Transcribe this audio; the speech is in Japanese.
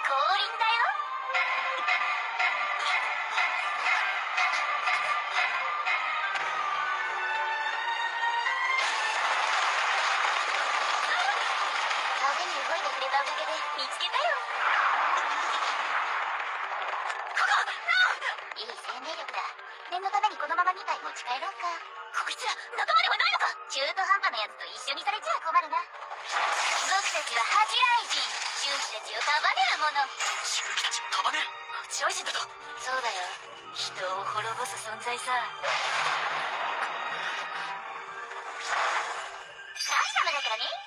降臨だよ。派手に動いてくれたおかげで見つけたよ。いい生命力だ。念のためにこのまま2体持ち帰ろうか。こいつら仲間ではないのか。中途半端なやつと一緒にされちゃ困るな。僕たちは恥雷神、周期たちを束ねる者。周期たちを束ねる恥雷神だと。そうだよ、人を滅ぼす存在さ。神様だからね。